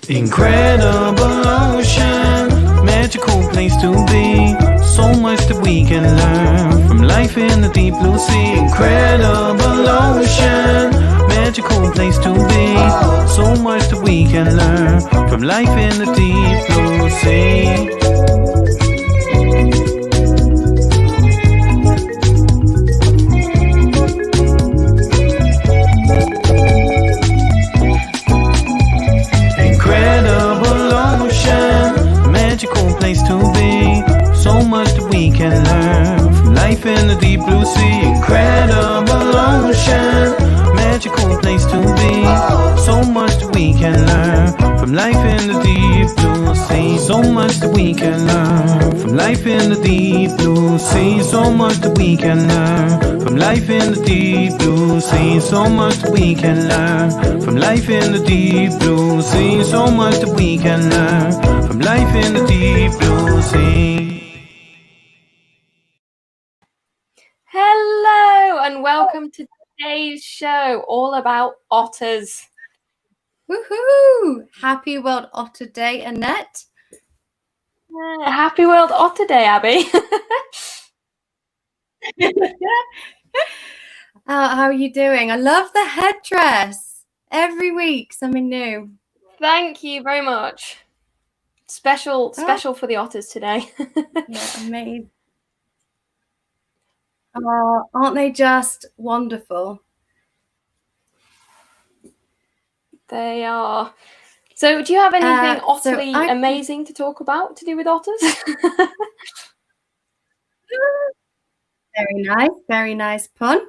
Incredible ocean, magical place to be. So much that we can learn from life in the deep blue sea. Incredible ocean, magical place to be. So much that we can learn from life in the deep blue sea. Place to be. So much that we can learn from life in the deep blue sea. Incredible ocean, magical place to be. So much that we can learn from life in the deep blue sea. So much that we can learn from life in the deep blue sea. So much that we can learn from life in the deep blue sea. So much that we can learn from life in the deep blue sea. So much that we can learn from life in the deep blue sea. Hello and welcome to today's show, all about otters. Woohoo! Happy World Otter Day, Annette. Happy World Otter Day, Abby. How are you doing? I love the headdress. Every week, something new. Thank you very much. Special for the otters today. Yeah, amazing. Oh, aren't they just wonderful? They are. So do you have anything utterly amazing to talk about to do with otters? Very nice pun.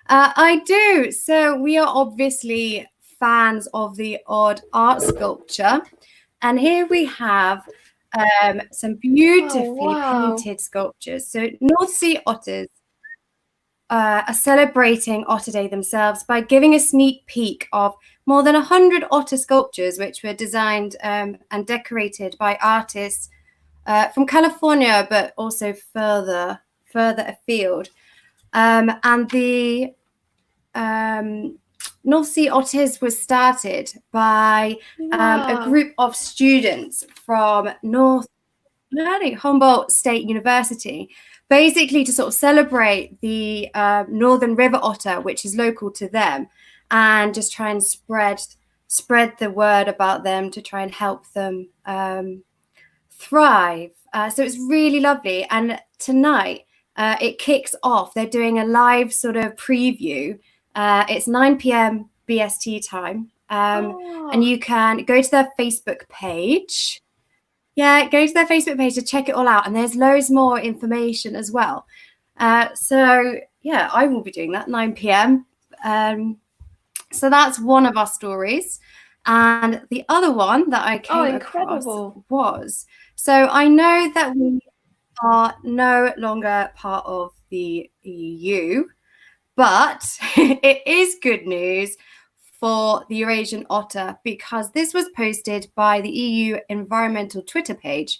I do. So we are obviously fans of the odd art sculpture. And here we have some beautifully painted sculptures. So North Sea otters are celebrating Otter Day themselves by giving a sneak peek of more than 100 otter sculptures, which were designed and decorated by artists from California, but also further afield. And the North Sea Otters was started by a group of students from Humboldt State University, basically to sort of celebrate the northern river otter, which is local to them, and just try and spread the word about them to try and help them thrive. So it's really lovely. And tonight it kicks off. They're doing a live sort of preview. It's 9 p.m. BST time. And you can go to their Facebook page. Yeah, go to their Facebook page to check it all out. And there's loads more information as well. So, yeah, I will be doing that 9 p.m. So that's one of our stories. And the other one that I came across was, so I know that we are no longer part of the EU, but it is good news for the Eurasian otter, because this was posted by the EU Environmental Twitter page,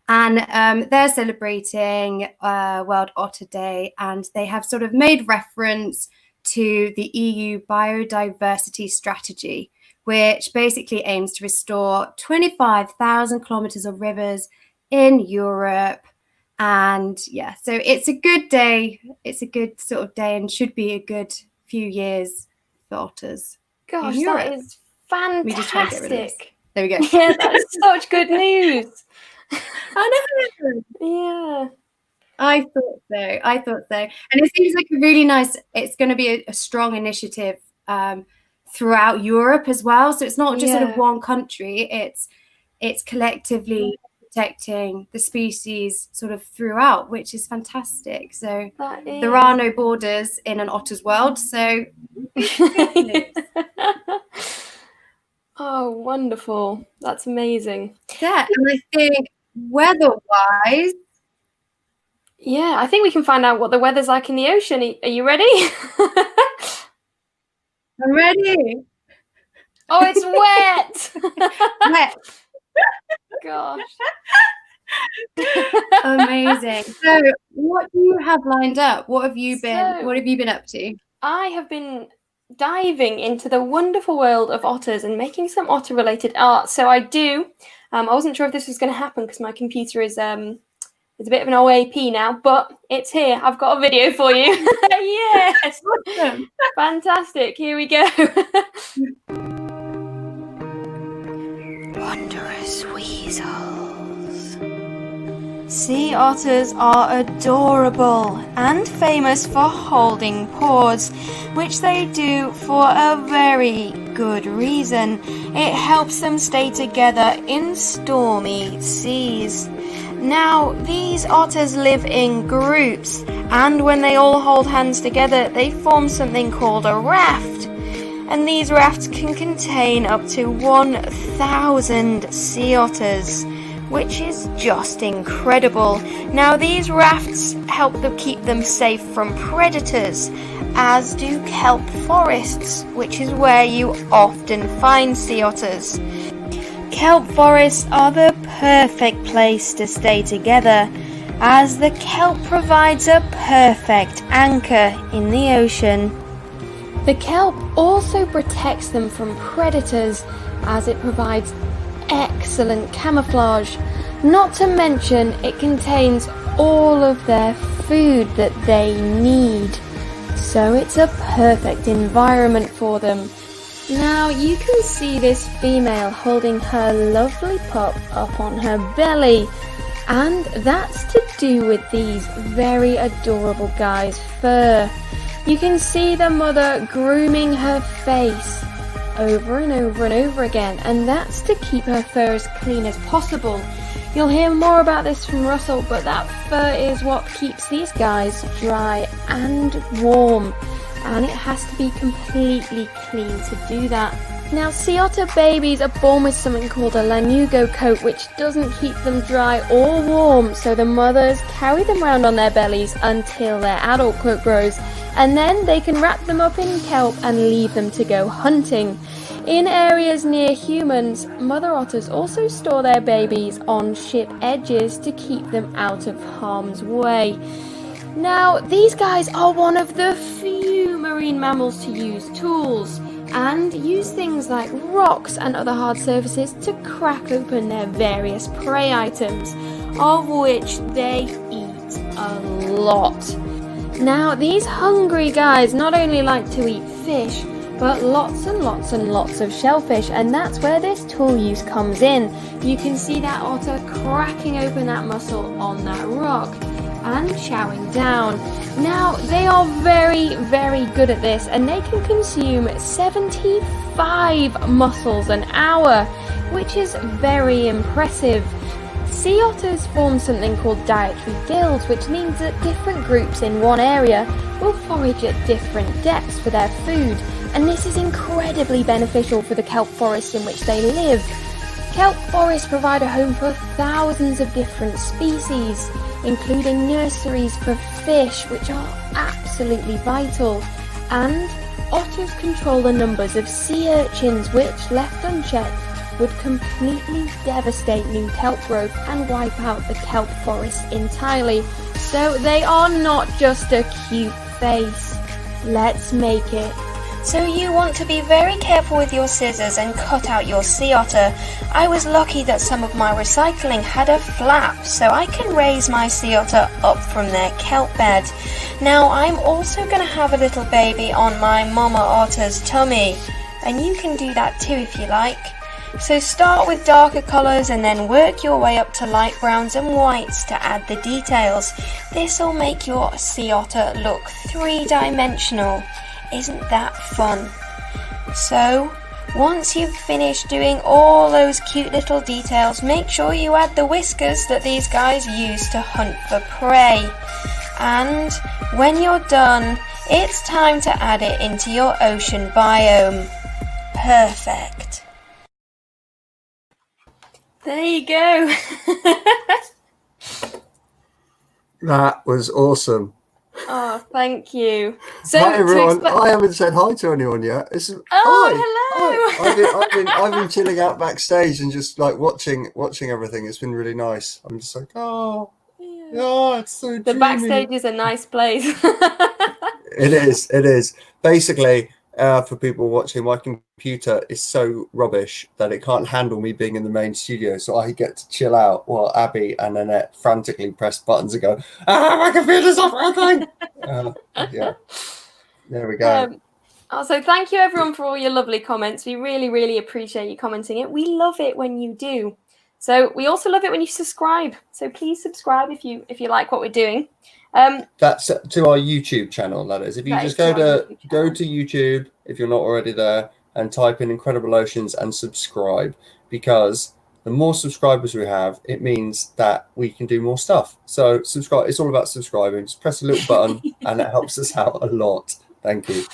and they're celebrating World Otter Day, and they have sort of made reference to the EU biodiversity strategy, which basically aims to restore 25,000 kilometers of rivers in Europe. And yeah, so it's a good day. It's a good sort of day and should be a good few years for otters. Gosh, that is fantastic. We just try and get rid of this. There we go. Yeah, that's such good news. I know. Yeah. I thought so. And it seems like a really nice, it's going to be a strong initiative throughout Europe as well. So it's not just sort of one country, it's collectively protecting the species sort of throughout, which is fantastic. So there are no borders in an otter's world. So oh, wonderful. That's amazing. Yeah, and I think weather-wise, yeah, I think we can find out what the weather's like in the ocean. Are you ready? I'm ready. Oh, it's wet. Wet. Gosh. Amazing. So what do you have lined up? What have you been up to? I have been diving into the wonderful world of otters and making some otter-related art. So I wasn't sure if this was going to happen because my computer is it's a bit of an OAP now, but it's here. I've got a video for you. Yes! Awesome. Fantastic. Here we go. Wondrous weasels. Sea otters are adorable and famous for holding paws, which they do for a very good reason. It helps them stay together in stormy seas. Now, these otters live in groups, and when they all hold hands together, they form something called a raft. And these rafts can contain up to 1,000 sea otters, which is just incredible. Now, these rafts help them keep them safe from predators, as do kelp forests, which is where you often find sea otters. Kelp forests are the perfect place to stay together, as the kelp provides a perfect anchor in the ocean. The kelp also protects them from predators, as it provides excellent camouflage. Not to mention, it contains all of their food that they need. So it's a perfect environment for them. Now you can see this female holding her lovely pup up on her belly, and that's to do with these very adorable guys' fur. You can see the mother grooming her face over and over and over again, and that's to keep her fur as clean as possible. You'll hear more about this from Russell, but that fur is what keeps these guys dry and warm, and it has to be completely clean to do that. Now, sea otter babies are born with something called a lanugo coat, which doesn't keep them dry or warm, so the mothers carry them around on their bellies until their adult coat grows, and then they can wrap them up in kelp and leave them to go hunting. In areas near humans, mother otters also store their babies on ship edges to keep them out of harm's way. Now, these guys are one of the few marine mammals to use tools and use things like rocks and other hard surfaces to crack open their various prey items, of which they eat a lot. Now, these hungry guys not only like to eat fish, but lots and lots and lots of shellfish, and that's where this tool use comes in. You can see that otter cracking open that mussel on that rock and chowing down. Now, they are very, very good at this, and they can consume 75 mussels an hour, which is very impressive. Sea otters form something called dietary guilds, which means that different groups in one area will forage at different depths for their food, and this is incredibly beneficial for the kelp forests in which they live. Kelp forests provide a home for thousands of different species, including nurseries for fish, which are absolutely vital, and otters control the numbers of sea urchins, which, left unchecked, would completely devastate new kelp growth and wipe out the kelp forest entirely. So they are not just a cute face. Let's make it. So you want to be very careful with your scissors and cut out your sea otter. I was lucky that some of my recycling had a flap, so I can raise my sea otter up from their kelp bed. Now, I'm also going to have a little baby on my mama otter's tummy, and you can do that too if you like. So start with darker colours and then work your way up to light browns and whites to add the details. This will make your sea otter look three-dimensional. Isn't that fun? So, once you've finished doing all those cute little details, make sure you add the whiskers that these guys use to hunt for prey. And when you're done, it's time to add it into your ocean biome. Perfect. There you go. That was awesome. Oh, thank you. So, hi everyone. I haven't said hi to anyone yet. hello. I've been chilling out backstage and just like watching everything. It's been really nice. I'm just like, yeah, it's so The dreamy. backstage is a nice place. It is. Basically, for people watching, my computer is so rubbish that it can't handle me being in the main studio, so I get to chill out while Abi and Annette frantically press buttons and go, my computer's not working. Yeah, there we go. Also, thank you everyone for all your lovely comments. We really, really appreciate you commenting it. We love it when you do. So we also love it when you subscribe. So please subscribe if you like what we're doing. That's to our YouTube channel, that is. If you just go to YouTube, if you're not already there, and type in Incredible Oceans and subscribe, because the more subscribers we have, it means that we can do more stuff. So subscribe. It's all about subscribing. Just press a little button and it helps us out a lot. Thank you.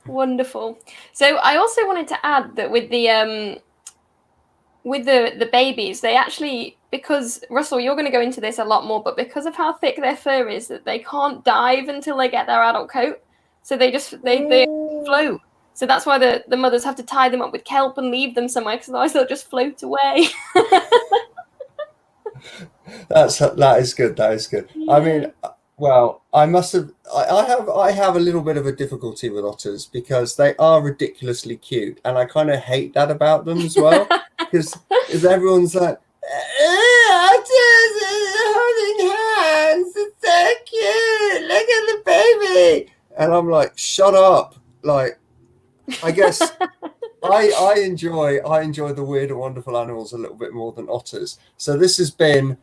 Wonderful. So I also wanted to add that with the babies, they actually, because Russell, you're going to go into this a lot more, but because of how thick their fur is, that they can't dive until they get their adult coat. So they float. So that's why the mothers have to tie them up with kelp and leave them somewhere, because otherwise they'll just float away. That is good. That is good. Yeah. I mean, well, I have a little bit of a difficulty with otters because they are ridiculously cute, and I kind of hate that about them as well, because everyone's like, otters are holding hands, it's so cute, look at the baby, and I'm like, shut up. Like, I guess I enjoy the weird and wonderful animals a little bit more than otters. So this has been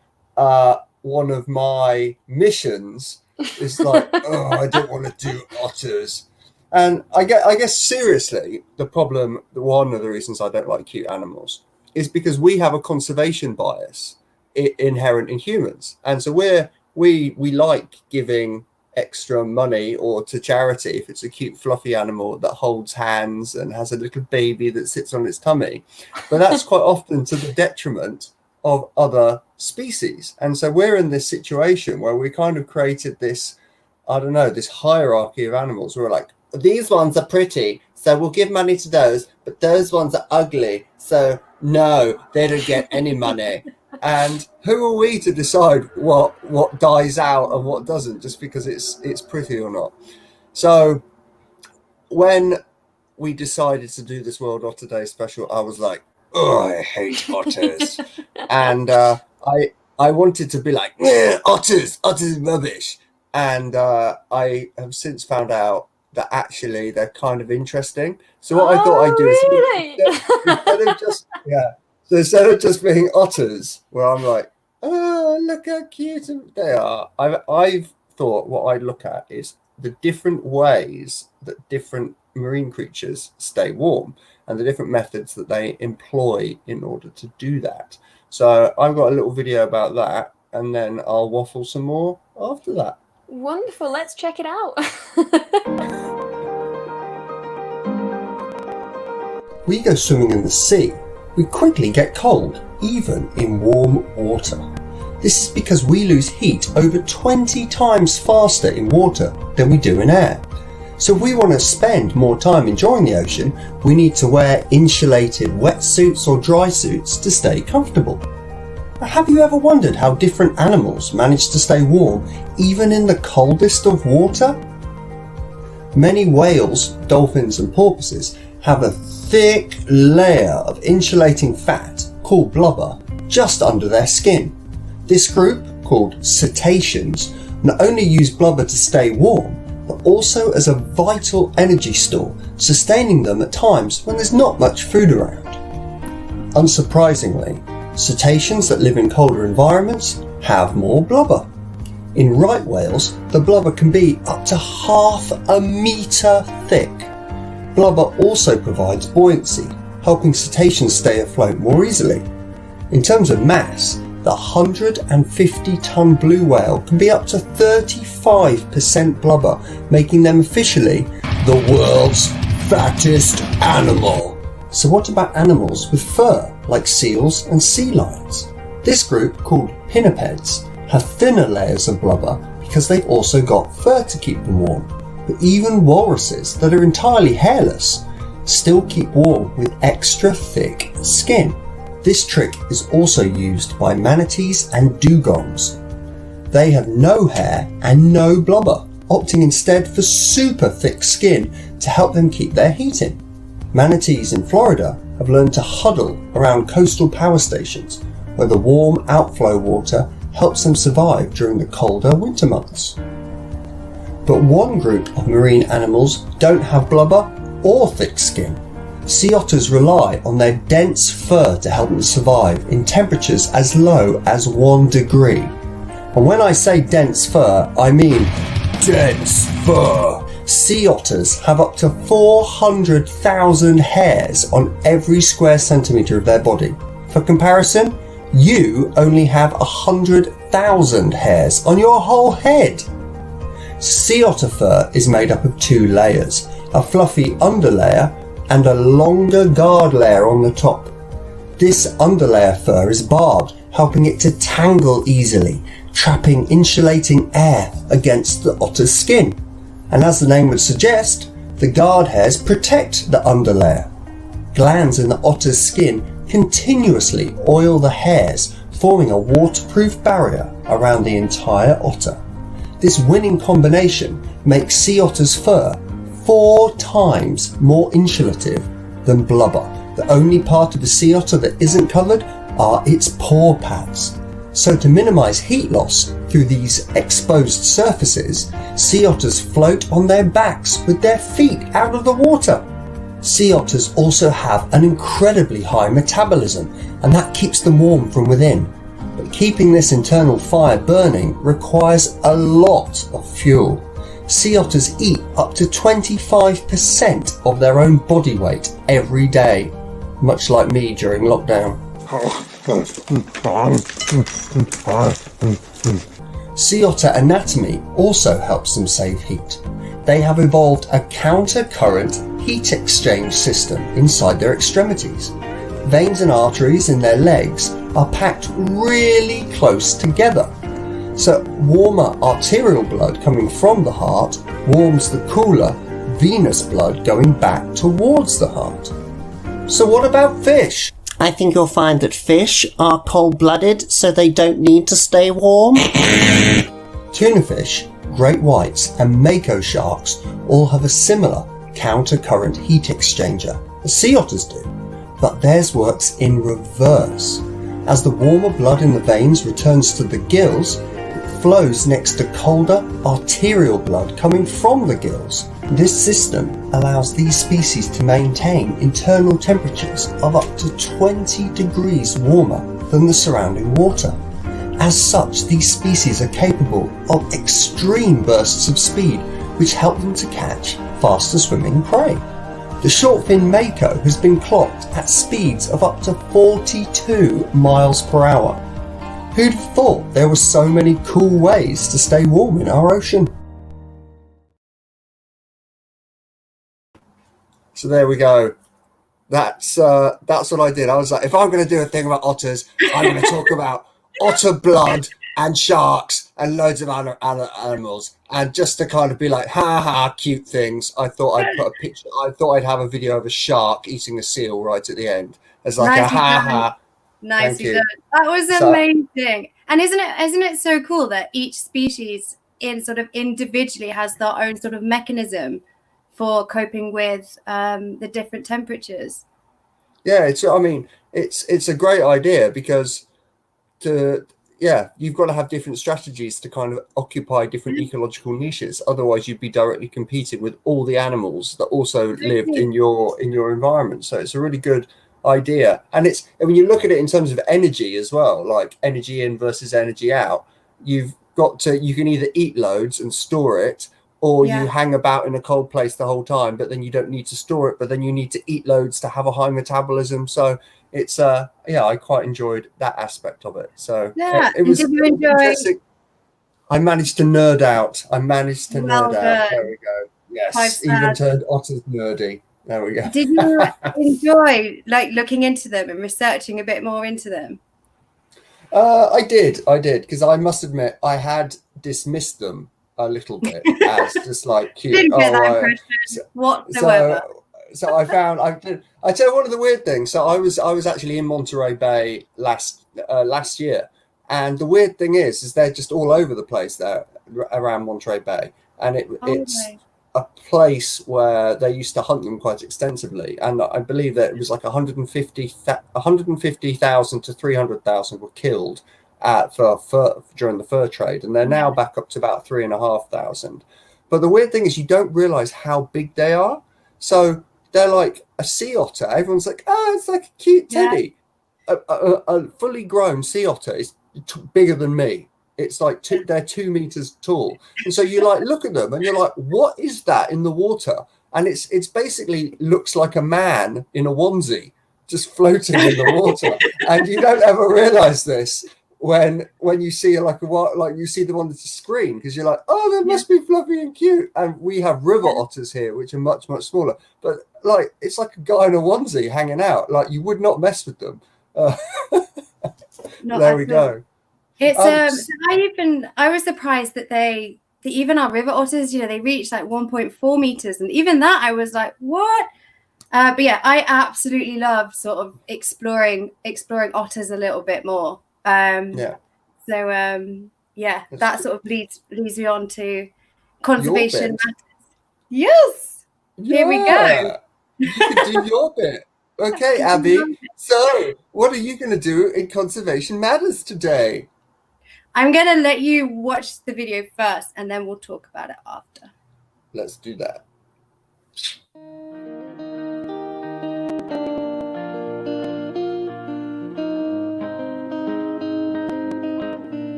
one of my missions. Is like, I don't want to do otters. And I guess seriously, one of the reasons I don't like cute animals is because we have a conservation bias inherent in humans, and so we like giving extra money or to charity if it's a cute fluffy animal that holds hands and has a little baby that sits on its tummy, but that's quite often to the detriment of other species. And so we're in this situation where we kind of created this, I don't know, this hierarchy of animals. We're like, these ones are pretty, so we'll give money to those, but those ones are ugly, so no, they don't get any money. And who are we to decide what dies out and what doesn't, just because it's pretty or not? So when we decided to do this World Otter Day special, I was like, oh, I hate otters. And I wanted to be like, otters rubbish. And I have since found out that actually they're kind of interesting. So what I thought I'd do is instead of just being otters, where I'm like, oh, look how cute they are, I've thought what I look at is the different ways that different marine creatures stay warm and the different methods that they employ in order to do that. So I've got a little video about that, and then I'll waffle some more after that. Wonderful. Let's check it out. We go swimming in the sea. We quickly get cold, even in warm water. This is because we lose heat over 20 times faster in water than we do in air. So if we want to spend more time enjoying the ocean, we need to wear insulated wetsuits or dry suits to stay comfortable. But have you ever wondered how different animals manage to stay warm even in the coldest of water? Many whales, dolphins and porpoises have a thick layer of insulating fat called blubber just under their skin. This group, called cetaceans, not only use blubber to stay warm, but also as a vital energy store, sustaining them at times when there's not much food around. Unsurprisingly, cetaceans that live in colder environments have more blubber. In right whales, the blubber can be up to 1/2 meter thick. Blubber also provides buoyancy, helping cetaceans stay afloat more easily. In terms of mass, the 150-ton blue whale can be up to 35% blubber, making them officially the world's fattest animal. So what about animals with fur, like seals and sea lions? This group, called pinnipeds, have thinner layers of blubber because they've also got fur to keep them warm. But even walruses that are entirely hairless still keep warm with extra thick skin. This trick is also used by manatees and dugongs. They have no hair and no blubber, opting instead for super thick skin to help them keep their heat in. Manatees in Florida have learned to huddle around coastal power stations where the warm outflow water helps them survive during the colder winter months. But one group of marine animals don't have blubber or thick skin. Sea otters rely on their dense fur to help them survive in temperatures as low as 1 degree. And when I say dense fur, I mean dense fur. Sea otters have up to 400,000 hairs on every square centimetre of their body. For comparison, you only have 100,000 hairs on your whole head. Sea otter fur is made up of 2 layers, a fluffy underlayer and a longer guard layer on the top. This underlayer fur is barbed, helping it to tangle easily, trapping insulating air against the otter's skin. And as the name would suggest, the guard hairs protect the underlayer. Glands in the otter's skin continuously oil the hairs, forming a waterproof barrier around the entire otter. This winning combination makes sea otter's fur 4 times more insulative than blubber. The only part of the sea otter that isn't covered are its paw pads. So to minimise heat loss through these exposed surfaces, sea otters float on their backs with their feet out of the water. Sea otters also have an incredibly high metabolism, and that keeps them warm from within. But keeping this internal fire burning requires a lot of fuel. Sea otters eat up to 25% of their own body weight every day, much like me during lockdown. Sea otter anatomy also helps them save heat. They have evolved a counter-current heat exchange system inside their extremities. Veins and arteries in their legs are packed really close together. So warmer arterial blood coming from the heart warms the cooler venous blood going back towards the heart. So what about fish? I think you'll find that fish are cold-blooded, so they don't need to stay warm. Tuna fish, great whites and mako sharks all have a similar counter-current heat exchanger as sea otters do, but theirs works in reverse. As the warmer blood in the veins returns to the gills, it flows next to colder arterial blood coming from the gills. This system allows these species to maintain internal temperatures of up to 20 degrees warmer than the surrounding water. As such, these species are capable of extreme bursts of speed, which help them to catch faster swimming prey. The shortfin mako has been clocked at speeds of up to 42 miles per hour. Who'd have thought there were so many cool ways to stay warm in our ocean? So there we go. That's what I did. I was like, if I'm going to do a thing about otters, I'm going to talk about otter blood and sharks and loads of other animals. And just to kind of be like, ha, cute things, I thought I'd put a picture. I thought I'd have a video of a shark eating a seal right at the end as like a ha. Nicely done. That was amazing. And isn't it so cool that each species in sort of individually has their own sort of mechanism for coping with the different temperatures? Yeah, it's a great idea because you've got to have different strategies to kind of occupy different ecological niches. Otherwise, you'd be directly competing with all the animals that also lived in your environment. So it's a really good idea. And when you look at it in terms of energy as well, like energy in versus energy out, you can either eat loads and store it, or you hang about in a cold place the whole time, but then you don't need to store it, but then you need to eat loads to have a high metabolism. So it's I quite enjoyed that aspect of it. So it was interesting. I managed to nerd out. There we go. Yes, even turned otters nerdy. There we go. Did you enjoy looking into them and researching a bit more into them? I did, because I must admit I had dismissed them a little bit as just like cute. Didn't get that impression whatsoever. So I tell you one of the weird things. So I was actually in Monterey Bay last year, and the weird thing is they're just all over the place there around Monterey Bay, and a place where they used to hunt them quite extensively, and I believe that it was like 150,000 to 300,000 were killed during the fur trade, and they're now back up to about 3,500. But the weird thing is, you don't realize how big they are. So they're like a sea otter. Everyone's like, oh, it's like a cute teddy. A fully grown sea otter is bigger than me. It's like they're 2 meters tall. And so you like look at them and you're like, what is that in the water? And it's basically looks like a man in a onesie just floating in the water. And you don't ever realize this when you see you see them on the screen, because you're like, oh, they must be fluffy and cute. And we have river otters here, which are much, much smaller. But like it's like a guy in a onesie hanging out. Like you would not mess with them. There we go. It's I was surprised that even our river otters, they reach like 1.4 meters, and even that I was like, what? But yeah, I absolutely love sort of exploring otters a little bit more. That sort of leads me on to conservation matters. Yes, here we go. You can do your bit. Okay, Abby. So, what are you going to do in Conservation Matters today? I'm going to let you watch the video first, and then we'll talk about it after. Let's do that.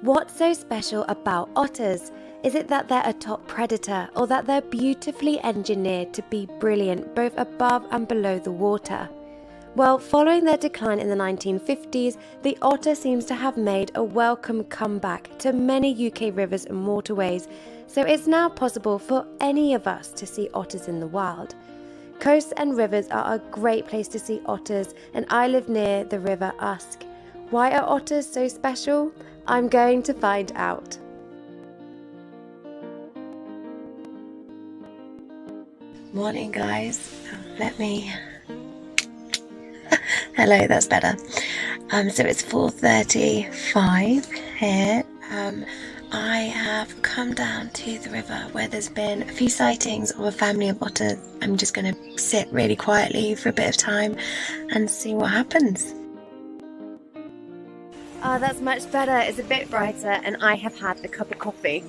What's so special about otters? Is it that they're a top predator, or that they're beautifully engineered to be brilliant both above and below the water? Well, following their decline in the 1950s, the otter seems to have made a welcome comeback to many UK rivers and waterways, so it's now possible for any of us to see otters in the wild. Coasts and rivers are a great place to see otters, and I live near the River Usk. Why are otters so special? I'm going to find out. Morning, guys. Let me... Hello, that's better. So it's 4:35 here. I have come down to the river where there's been a few sightings of a family of otters. I'm just going to sit really quietly for a bit of time and see what happens. Oh, that's much better. It's a bit brighter, and I have had a cup of coffee.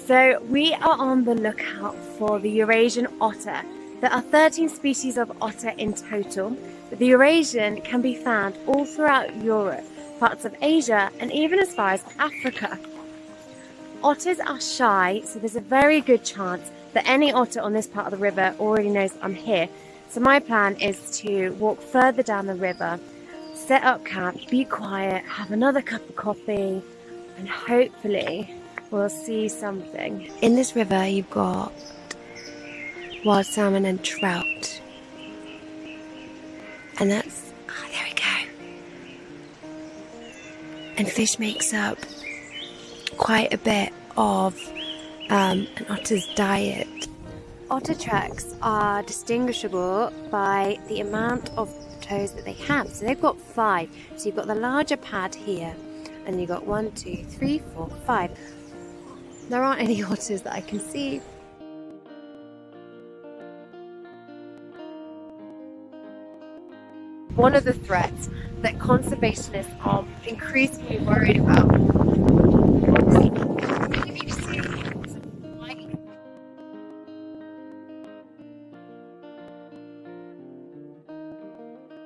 So we are on the lookout for the Eurasian otter. There are 13 species of otter in total, but the Eurasian can be found all throughout Europe, parts of Asia, and even as far as Africa. Otters are shy, so there's a very good chance that any otter on this part of the river already knows I'm here. So my plan is to walk further down the river, set up camp, be quiet, have another cup of coffee, and hopefully we'll see something. In this river you've got wild salmon and trout. And that's, there we go. And fish makes up quite a bit of an otter's diet. Otter tracks are distinguishable by the amount of toes that they have. So they've got 5. So you've got the larger pad here, and you've got 1, 2, 3, 4, 5. There aren't any otters that I can see. One of the threats that conservationists are increasingly worried about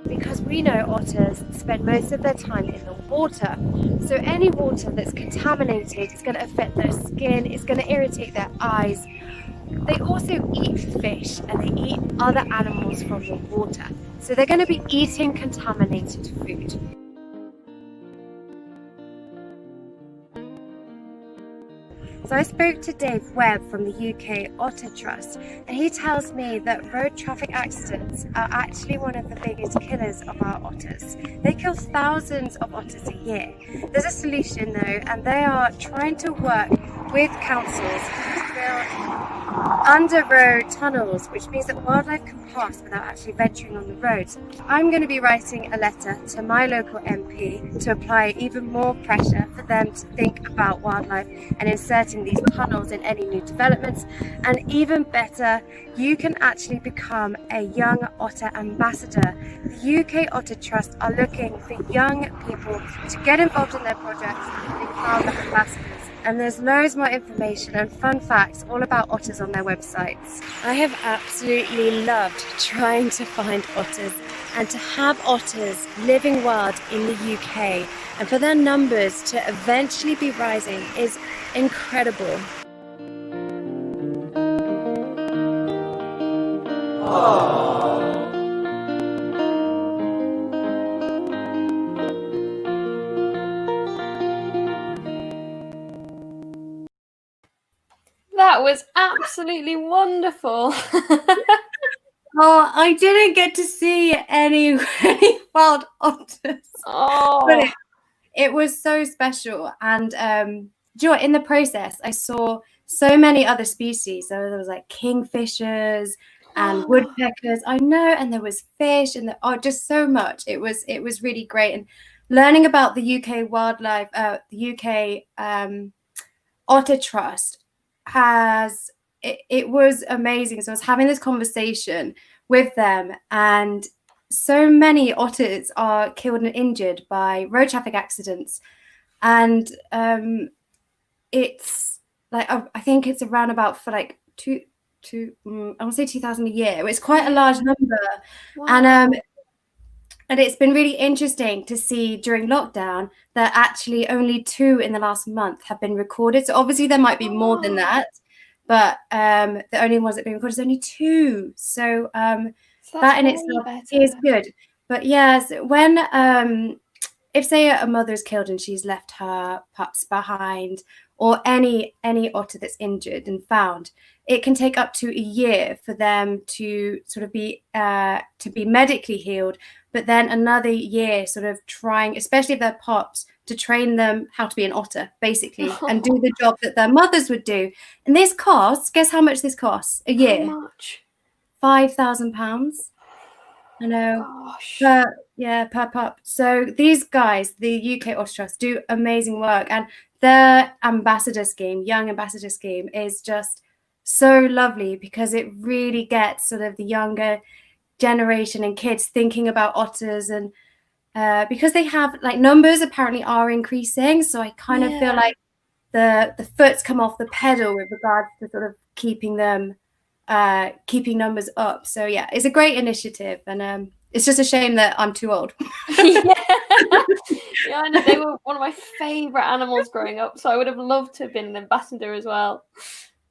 because we know otters spend most of their time in the water. So any water that's contaminated is going to affect their skin, it's going to irritate their eyes. They also eat fish and they eat other animals from the water. So they're going to be eating contaminated food. So I spoke to Dave Webb from the UK Otter Trust, and he tells me that road traffic accidents are actually one of the biggest killers of our otters. They kill thousands of otters a year. There's a solution though, and they are trying to work with councils to build under road tunnels, which means that wildlife can pass without actually venturing on the roads. I'm going to be writing a letter to my local MP to apply even more pressure for them to think about wildlife and inserting these tunnels in any new developments. And even better, you can actually become a young otter ambassador. The UK Otter Trust are looking for young people to get involved in their projects and become ambassadors. And there's loads more information and fun facts all about otters on their websites. I have absolutely loved trying to find otters and to have otters living wild in the UK, and for their numbers to eventually be rising is incredible. That was absolutely wonderful. Oh, I didn't get to see any wild otters. Oh, But it was so special. And do you know what? In the process, I saw so many other species. So there was like kingfishers and woodpeckers. I know, and there was fish, and just so much. It was really great. And learning about the UK wildlife, the UK Otter Trust it was amazing. So I was having this conversation with them, and so many otters are killed and injured by road traffic accidents, and it's like I think it's around about for like I want to say 2,000 a year. It's quite a large number. wow. And it's been really interesting to see during lockdown that actually only 2 in the last month have been recorded. So obviously there might be more than that, but the only ones that have been recorded is only 2. So that in itself is good. But yes, when if say a mother's killed and she's left her pups behind, or any otter that's injured and found, it can take up to a year for them to sort of be medically healed, but then another year sort of trying, especially if they're pups, to train them how to be an otter, basically, and do the job that their mothers would do. And this costs, guess how much this costs a year? How much? £5,000. I know. Gosh. Per pup. So these guys, the UK Otter Trust, do amazing work, and their ambassador scheme, young ambassador scheme, is just so lovely because it really gets sort of the younger generation and kids thinking about otters, and because they have like numbers apparently are increasing, so I kind of feel like the foot's come off the pedal with regards to sort of keeping numbers up. So yeah, it's a great initiative, and it's just a shame that I'm too old. Yeah, I know, they were one of my favourite animals growing up, so I would have loved to have been an ambassador as well.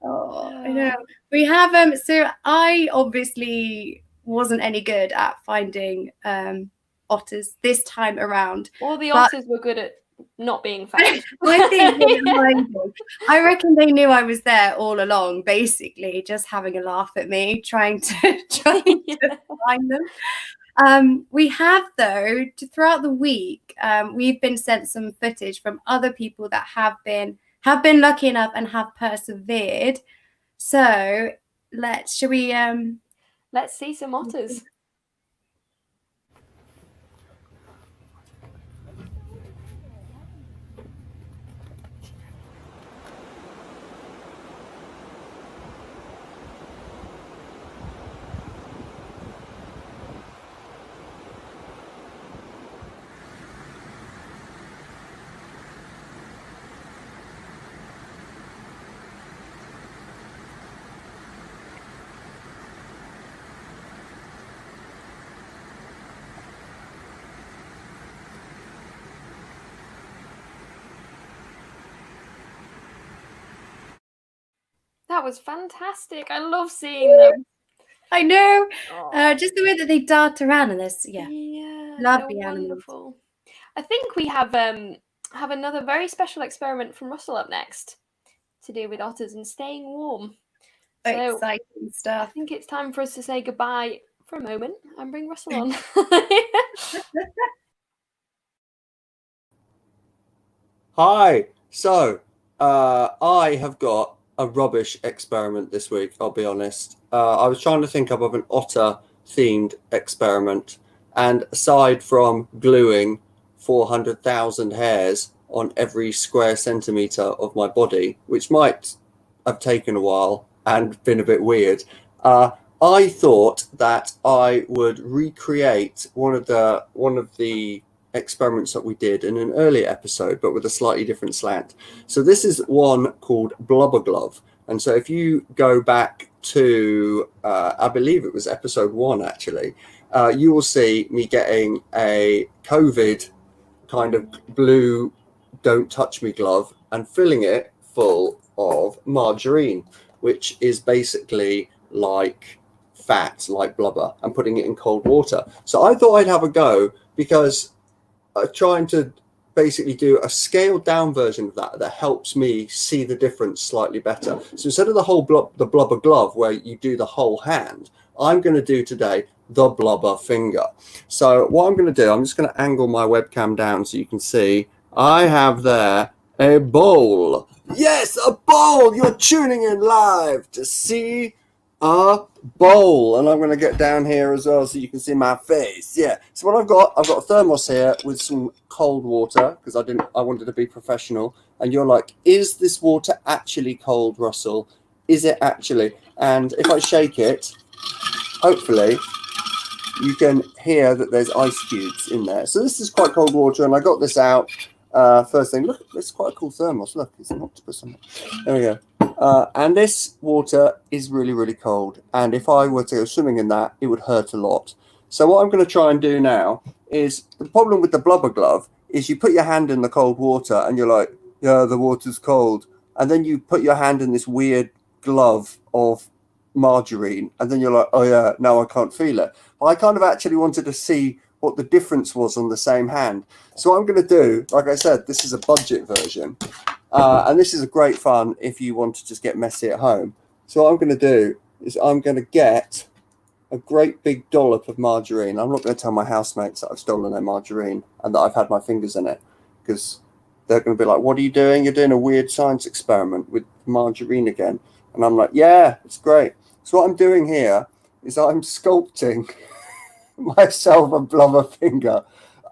Oh, I know. We have so I obviously wasn't any good at finding otters this time around. All the otters were good at not being found. I think I reckon they knew I was there all along, basically, just having a laugh at me, trying to find them. We have, though, throughout the week, we've been sent some footage from other people that have been lucky enough and have persevered. So let's see some otters. That was fantastic. I love seeing them. I know. Just the way that they dart around in this. Yeah. Lovely animals. Wonderful. I think we have another very special experiment from Russell up next to do with otters and staying warm. So exciting stuff. I think it's time for us to say goodbye for a moment and bring Russell on. Hi. So I have got a rubbish experiment this week, I'll be honest. I was trying to think of an otter-themed experiment, and aside from gluing 400,000 hairs on every square centimetre of my body, which might have taken a while and been a bit weird, I thought that I would recreate one of the experiments that we did in an earlier episode, but with a slightly different slant. So this is one called Blubber Glove. And so if you go back to, I believe it was episode 1 actually, you will see me getting a COVID kind of blue don't touch me glove and filling it full of margarine, which is basically like fat, like blubber, and putting it in cold water. So I thought I'd have a go, because trying to basically do a scaled down version of that helps me see the difference slightly better. So instead of the blubber glove where you do the whole hand, I'm going to do today the blubber finger. So what I'm going to do, I'm just going to angle my webcam down so you can see. I have there a bowl. Yes, a bowl. You're tuning in live to see a bowl, and I'm going to get down here as well so you can see my face. Yeah, so what I've got a thermos here with some cold water, because I wanted to be professional. And you're like, is this water actually cold, Russell? Is it actually? And if I shake it, hopefully you can hear that there's ice cubes in there. So this is quite cold water, and I got this out first thing. Look, it's quite a cool thermos. Look, it's an octopus on it. There we go. And this water is really, really cold. And if I were to go swimming in that, it would hurt a lot. So what I'm going to try and do now is, the problem with the blubber glove is you put your hand in the cold water and you're like, yeah, the water's cold. And then you put your hand in this weird glove of margarine. And then you're like, oh yeah, now I can't feel it. But I kind of actually wanted to see what the difference was on the same hand. So what I'm going to do, like I said, this is a budget version. And this is a great fun if you want to just get messy at home. So what I'm going to do is I'm going to get a great big dollop of margarine. I'm not going to tell my housemates that I've stolen their margarine and that I've had my fingers in it, because they're going to be like, what are you doing? You're doing a weird science experiment with margarine again. And I'm like, yeah, it's great. So what I'm doing here is I'm sculpting myself a blubber finger.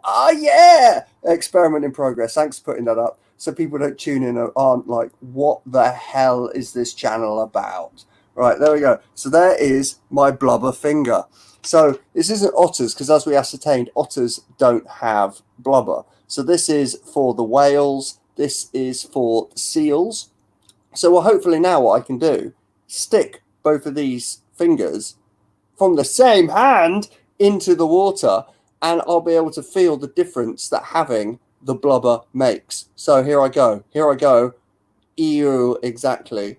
Oh yeah, experiment in progress. Thanks for putting that up, so people don't tune in and aren't like, what the hell is this channel about? Right, there we go. So there is my blubber finger. So this isn't otters, because as we ascertained, otters don't have blubber. So this is for the whales, this is for the seals. So well, hopefully now what I can do, stick both of these fingers from the same hand into the water, and I'll be able to feel the difference that having the blubber makes. So here I go. Ew, exactly.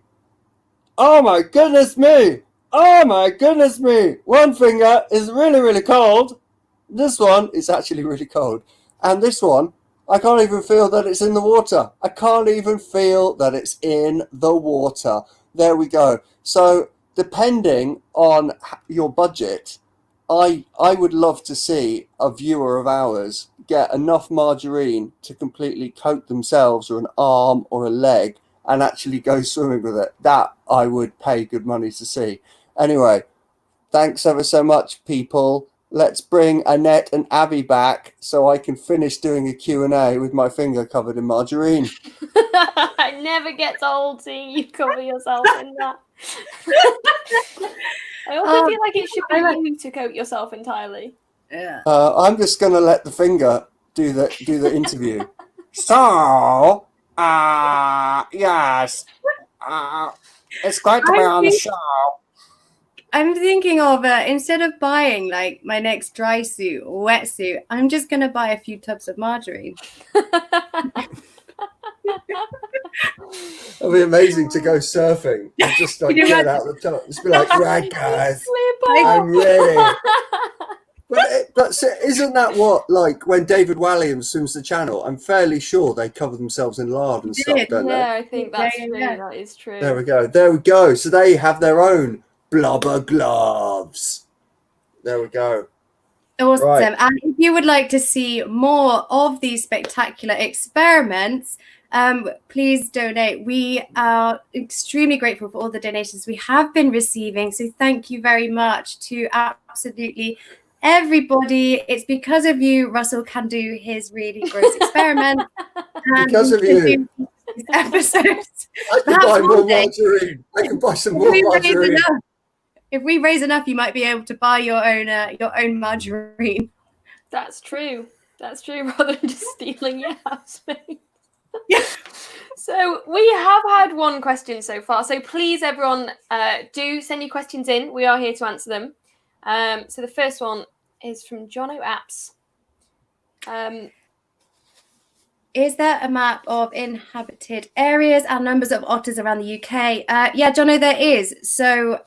Oh my goodness me! Oh my goodness me! One finger is really, really cold. This one is actually really cold. And this one, I can't even feel that it's in the water. I can't even feel that it's in the water. There we go. So depending on your budget, I would love to see a viewer of ours get enough margarine to completely coat themselves or an arm or a leg and actually go swimming with it. That I would pay good money to see. Anyway, thanks ever so much, people. Let's bring Annette and Abi back so I can finish doing a Q&A with my finger covered in margarine. It never gets old seeing you cover yourself in that. I also feel like it should be you to coat yourself entirely. Yeah. I'm just going to let the finger do the interview. So, yes, it's great to be on the show. I'm thinking of instead of buying like my next dry suit or wetsuit, I'm just going to buy a few tubs of margarine. It'll be amazing to go surfing and just like get out the top. Just be like, right guys, I'm ready. But isn't that what, like when David Walliams swims the channel, I'm fairly sure they cover themselves in lard and stuff, don't they? Yeah, I think that's true. That is true. There we go. So they have their own blubber gloves. There we go. Awesome. Right. And if you would like to see more of these spectacular experiments, please donate. We are extremely grateful for all the donations we have been receiving. So thank you very much to absolutely everybody. It's because of you Russell can do his really gross experiment. Because of you. Episodes. I can buy more margarine. I can buy some more margarine. If we raise enough, you might be able to buy your own margarine. That's true. That's true, rather than just stealing your housemate. So we have had one question so far. So please, everyone, do send your questions in. We are here to answer them. So the first one is from Jono Apps. Is there a map of inhabited areas and numbers of otters around the UK? Yeah, Jono, there is. So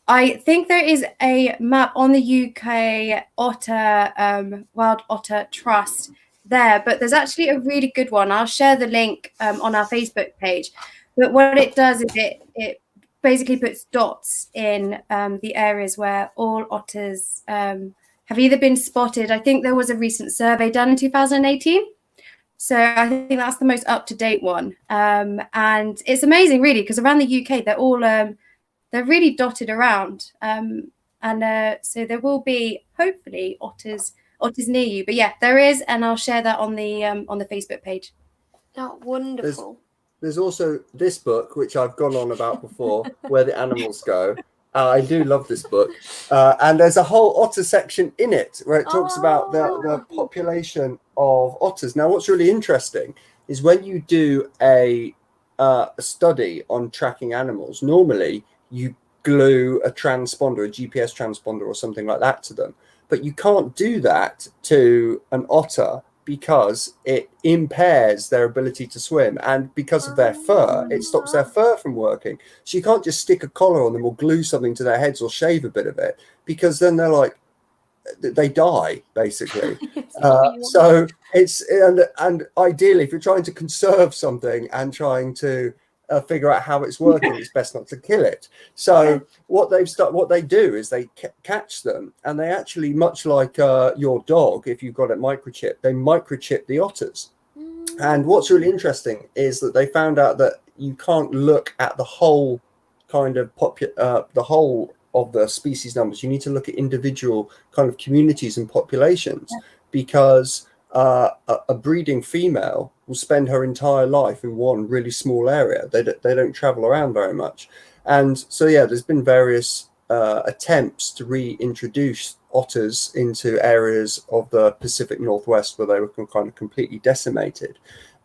I think there is a map on the UK Otter Wild Otter Trust there, but there's actually a really good one. I'll share the link on our Facebook page. But what it does is it basically puts dots in the areas where all otters have either been spotted. I think there was a recent survey done in 2018. So I think that's the most up-to-date one. And it's amazing, really, because around the UK, they're all they're really dotted around. So there will be, hopefully, otters near you. But yeah, there is, and I'll share that on the Facebook page. Oh, wonderful. There's also this book, which I've gone on about before, Where the Animals Go. I do love this book. And there's a whole otter section in it where it talks about the population of otters. Now, what's really interesting is when you do a study on tracking animals, normally you glue a transponder, a GPS transponder or something like that to them. But you can't do that to an otter because it impairs their ability to swim, and because of their fur, it stops their fur from working. So you can't just stick a collar on them or glue something to their heads or shave a bit of it, because then they're like, they die basically. So it's and ideally, if you're trying to conserve something and trying to figure out how it's working, it's best not to kill it. So what they do is they catch them, and they actually, much like your dog, if you've got it microchipped, they microchip the otters. And what's really interesting is that they found out that you can't look at the whole kind of the whole of the species numbers. You need to look at individual kind of communities and populations, because a breeding female will spend her entire life in one really small area. They don't travel around very much. And so, yeah, there's been various attempts to reintroduce otters into areas of the Pacific Northwest where they were kind of completely decimated.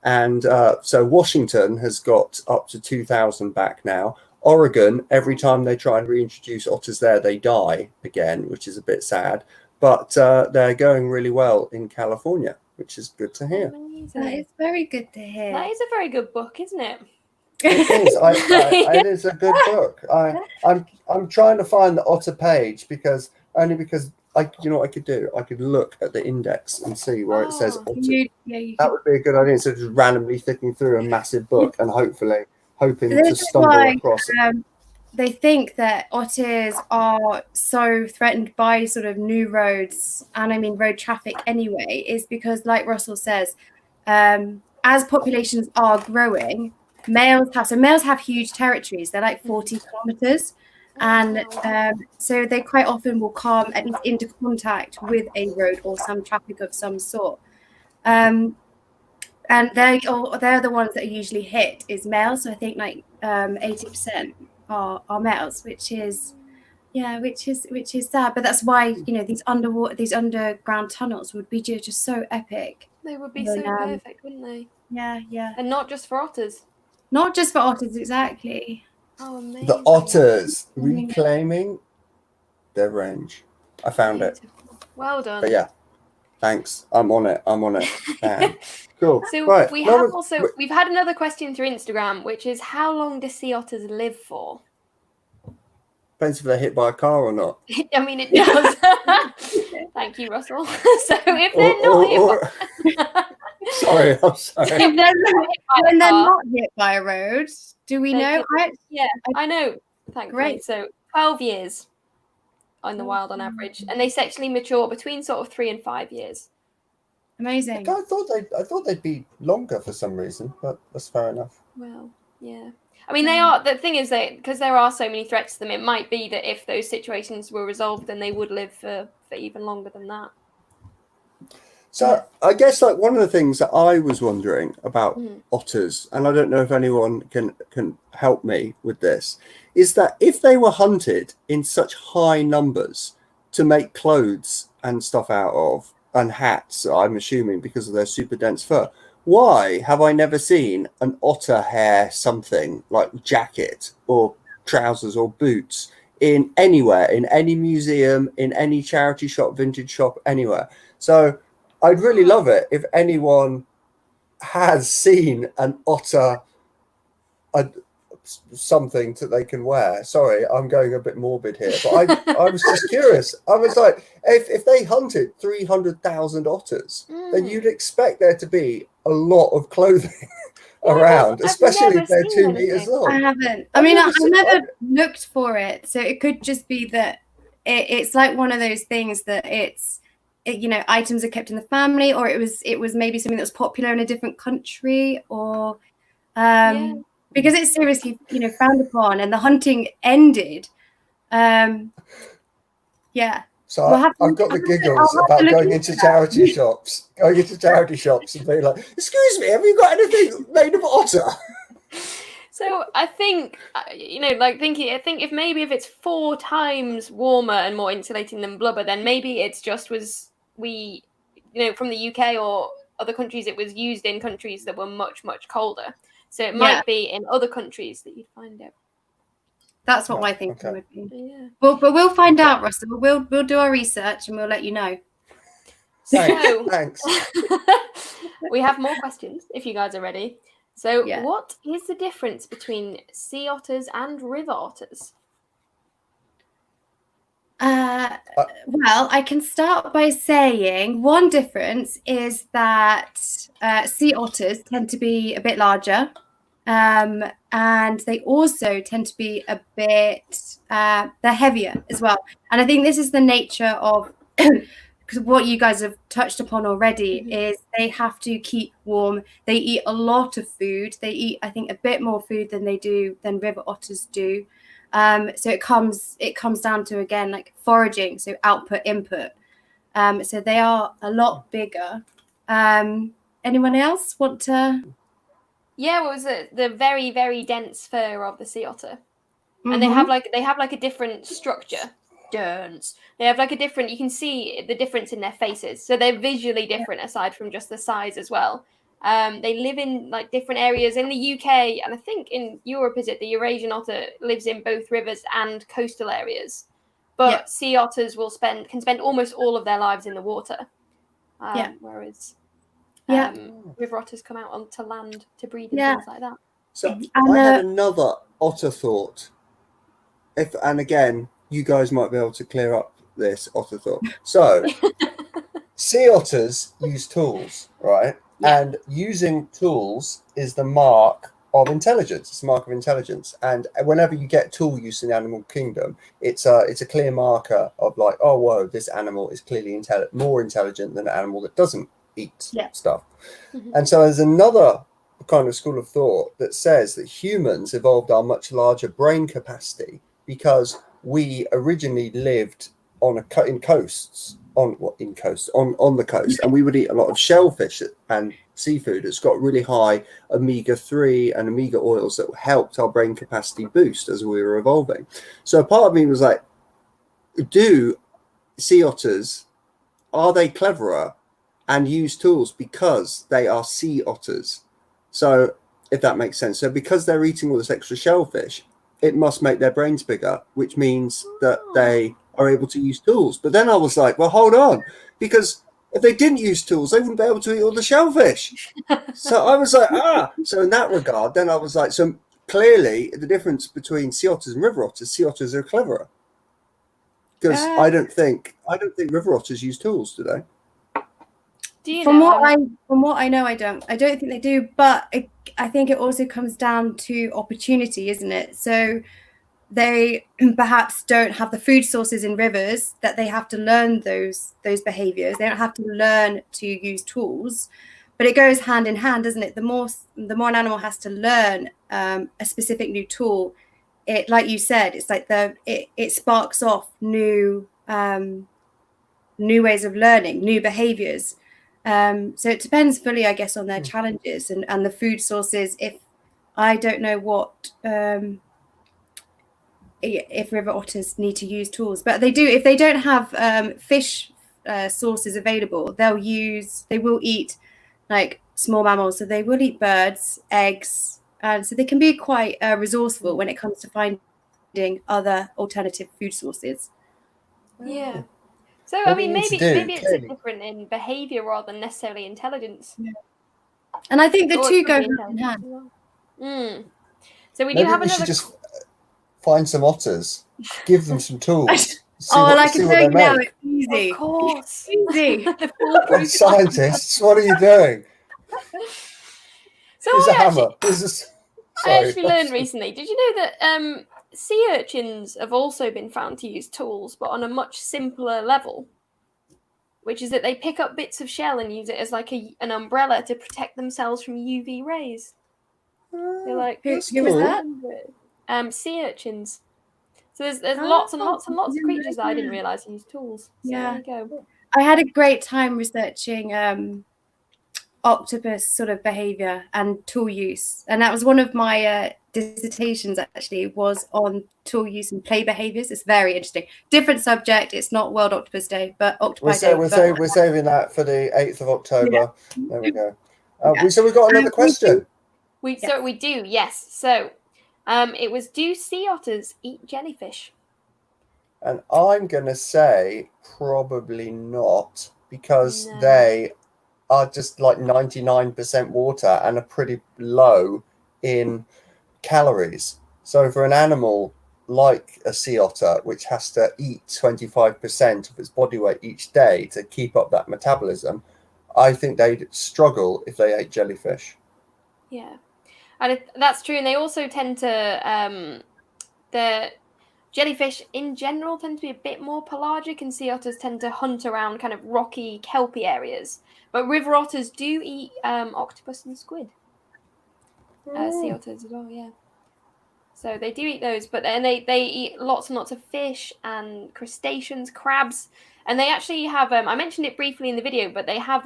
And so Washington has got up to 2,000 back now. Oregon, every time they try and reintroduce otters there, they die again, which is a bit sad. But they're going really well in California, which is good to hear. Amazing. That is very good to hear. That is a very good book, isn't it? It is. It is a good book. I'm trying to find the otter page because you know what I could do? I could look at the index and see where it says otter. That would be a good idea, instead of just randomly flicking through a massive book and hoping to stumble across it. They think that otters are so threatened by sort of new roads, and I mean road traffic anyway, is because, like Russell says, as populations are growing, males have huge territories. They're like 40 kilometers. And so they quite often will come at least into contact with a road or some traffic of some sort. And they're the ones that are usually hit is males. So I think like 80% are males, which is sad. But that's why, you know, these underground tunnels would be just so epic. They would be so perfect, wouldn't they? Yeah. And not just for otters. Not just for otters, exactly. Oh, amazing. The otters reclaiming their range. I found it. Well done. But yeah, thanks. I'm on it. Cool. So right. we've had another question through Instagram, which is, how long do sea otters live for? Depends if they're hit by a car or not. I mean, it does. Thank you, Russell. So if they're not Sorry, I'm sorry. If they're not hit by a road, do we know? I know. Thankfully. Great. So 12 years in the wild on average, and they sexually mature between sort of 3 and 5 years. Amazing. I thought they'd be longer for some reason, but that's fair enough. Well, yeah. I mean, they are. The thing is that because there are so many threats to them, it might be that if those situations were resolved, then they would live for even longer than that. So I guess like one of the things that I was wondering about otters, and I don't know if anyone can help me with this, is that if they were hunted in such high numbers to make clothes and stuff out of, and hats, I'm assuming because of their super dense fur, why have I never seen an otter hair something like jacket or trousers or boots in anywhere, in any museum, in any charity shop, vintage shop, anywhere? So I'd really love it if anyone has seen an otter, something that they can wear. Sorry, I'm going a bit morbid here, but I was just curious. I was like, if they hunted 300,000 otters, then you'd expect there to be a lot of clothing around, especially if they're 2 meters long. I haven't. I mean, I've never looked for it, so it could just be that it's like one of those things that you know, items are kept in the family, or it was maybe something that was popular in a different country, or because it's seriously, you know, frowned upon, and the hunting ended. Yeah. So I've got the giggles about going into charity shops, and being like, "Excuse me, have you got anything made of otter?" So I think, you know, like I think if it's 4 times warmer and more insulating than blubber, then maybe it's just you know, from the UK or other countries, it was used in countries that were much, much colder. So it might be in other countries that you'd find it. That's what my thinking would be. Yeah. Well, but we'll find out, Russell. We'll do our research and we'll let you know. So Thanks. we have more questions if you guys are ready. So what is the difference between sea otters and river otters? Well, I can start by saying one difference is that sea otters tend to be a bit larger, and they also tend to be a bit they're heavier as well. And I think this is the nature of because what you guys have touched upon already is they have to keep warm. They eat a lot of food. They eat, I think, a bit more food than river otters do. So it comes down to, again, like foraging, so output, input. So they are a lot bigger. Anyone else want to? Yeah, what was it? The very, very dense fur of the sea otter. And they have like a different structure. They have like a different, you can see the difference in their faces. So they're visually different aside from just the size as well. They live in like different areas in the UK, and I think in Europe, is it the Eurasian otter lives in both rivers and coastal areas. But sea otters can spend almost all of their lives in the water. Whereas river otters come out onto land to breed and things like that. So I had another otter thought. And again, you guys might be able to clear up this otter thought. So sea otters use tools, right? And using tools is the mark of intelligence. It's a mark of intelligence. And whenever you get tool use in the animal kingdom, it's a clear marker of like, oh, whoa, this animal is clearly more intelligent than an animal that doesn't eat stuff. And so there's another kind of school of thought that says that humans evolved our much larger brain capacity because we originally lived on the coast, and we would eat a lot of shellfish and seafood. It's got really high omega-3 and omega oils that helped our brain capacity boost as we were evolving. So part of me was like, do sea otters, are they cleverer and use tools because they are sea otters? So if that makes sense. So because they're eating all this extra shellfish, it must make their brains bigger, which means that they are able to use tools. But then I was like, well, hold on, because if they didn't use tools, they wouldn't be able to eat all the shellfish. So I was like, so in that regard, then I was like, so clearly the difference between sea otters and river otters, sea otters are cleverer. Because I don't think river otters use tools, do they? From what I know, I don't think they do, but I think it also comes down to opportunity, isn't it? So they perhaps don't have the food sources in rivers that they have to learn those behaviors. They don't have to learn to use tools, but it goes hand in hand, doesn't it? The more an animal has to learn a specific new tool, it, like you said, it's like it sparks off new ways of learning, new behaviors. So it depends fully, I guess, on their challenges and the food sources. If I don't know what if river otters need to use tools, but they do. If they don't have fish sources available, they will eat like small mammals. So they will eat birds, eggs, and so they can be quite resourceful when it comes to finding other alternative food sources. Yeah. So What I we mean, need to maybe do, it's Katie. different in behaviour rather than necessarily intelligence. Yeah. And I think the Or it two could go be hand in intelligence hand. as well. So we do Maybe have we should another. just find some otters, give them some tools, see Oh, what, like see a what they turkey now, make. it's easy. Of course. Easy. The foolproof Hey, scientists, what are you doing? So Here's a I actually, hammer. Here's a... I Sorry. actually learned recently. Did you know that sea urchins have also been found to use tools, but on a much simpler level? Which is that they pick up bits of shell and use it as like an umbrella to protect themselves from UV rays. They're like, Who That's was cool. that? sea urchins. So there's lots and lots and lots of creatures that I didn't Yeah. realise use tools. So Yeah. there you go. I had a great time researching octopus sort of behavior and tool use, and that was one of my dissertations actually, was on tool use and play behaviors. It's very interesting. Different subject. It's not World Octopus Day, but Octopi Day. We're saving that for the 8th of October. Yeah. There we go. Yeah. So we've got another question. So we do, yes. So it was, do sea otters eat jellyfish? And I'm going to say probably not, because No. they are just like 99% water and are pretty low in calories. So for an animal like a sea otter, which has to eat 25% of its body weight each day to keep up that metabolism, I think they'd struggle if they ate jellyfish. Yeah. And that's true. And they also tend to, the jellyfish in general tend to be a bit more pelagic, and sea otters tend to hunt around kind of rocky, kelpy areas. But river otters do eat octopus and squid. Sea otters as well, yeah. So they do eat those, but then they eat lots and lots of fish and crustaceans, crabs, and they actually have. I mentioned it briefly in the video, but they have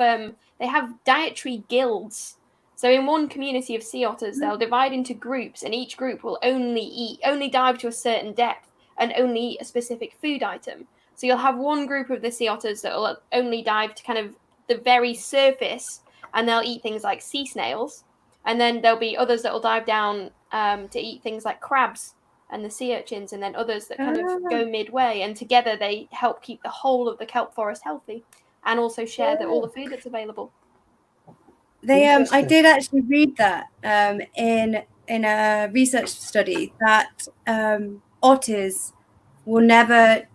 dietary guilds. So in one community of sea otters, they'll divide into groups, and each group will only dive to a certain depth and only eat a specific food item. So you'll have one group of the sea otters that will only dive to kind of the very surface, and they'll eat things like sea snails. And then there'll be others that will dive down to eat things like crabs and the sea urchins, and then others that kind of go midway. And together they help keep the whole of the kelp forest healthy, and also share all the food that's available. I did actually read that in a research study that otters will never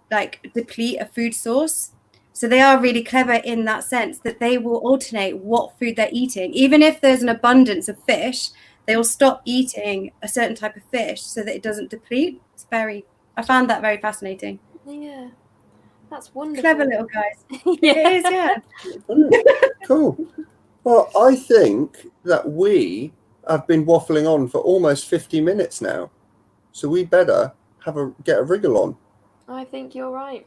deplete a food source. So they are really clever in that sense, that they will alternate what food they're eating. Even if there's an abundance of fish, they will stop eating a certain type of fish so that it doesn't deplete. I found that very fascinating. Yeah, that's wonderful. Clever little guys. Yeah. It is, yeah. Cool. Well, I think that we have been waffling on for almost 50 minutes now, so we better get a wriggle on. I think you're right.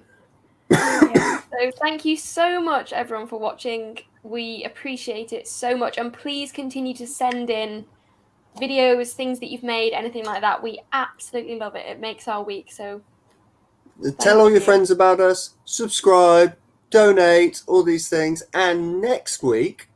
So thank you so much, everyone, for watching. We appreciate it so much, and please continue to send in videos, things that you've made, anything like that. We absolutely love it. It makes our week. So tell all your friends about us, subscribe, donate, all these things. And next week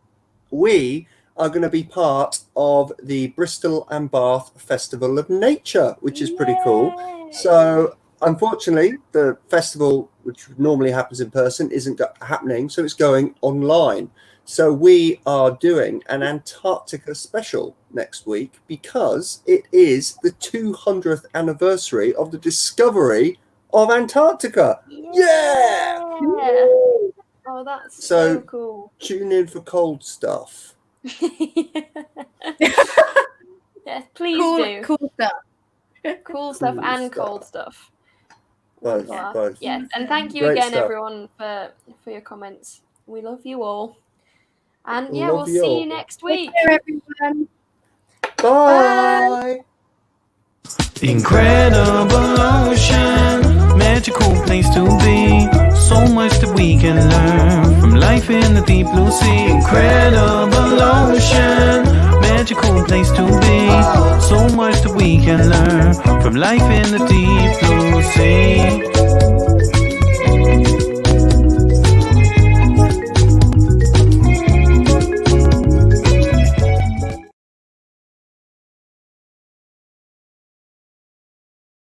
we are going to be part of the Bristol and Bath Festival of Nature, which is pretty cool. So unfortunately, the festival, which normally happens in person, isn't happening, so it's going online. So we are doing an Antarctica special next week because it is the 200th anniversary of the discovery of Antarctica. Yeah! Oh, that's so cool. Tune in for cold stuff. Yes, please do. Cool stuff. Cool stuff Cool and stuff. cold stuff. Both, Wow. both. Yes, and thank you Great again, stuff. everyone, for your comments. We love you all. And yeah, Love we'll you see all. you next week. Take care, everyone. Bye. Incredible ocean, magical place to be. So much that we can learn from life in the deep blue sea. Incredible ocean, magical place to be. So much that we can learn from life in the deep blue sea.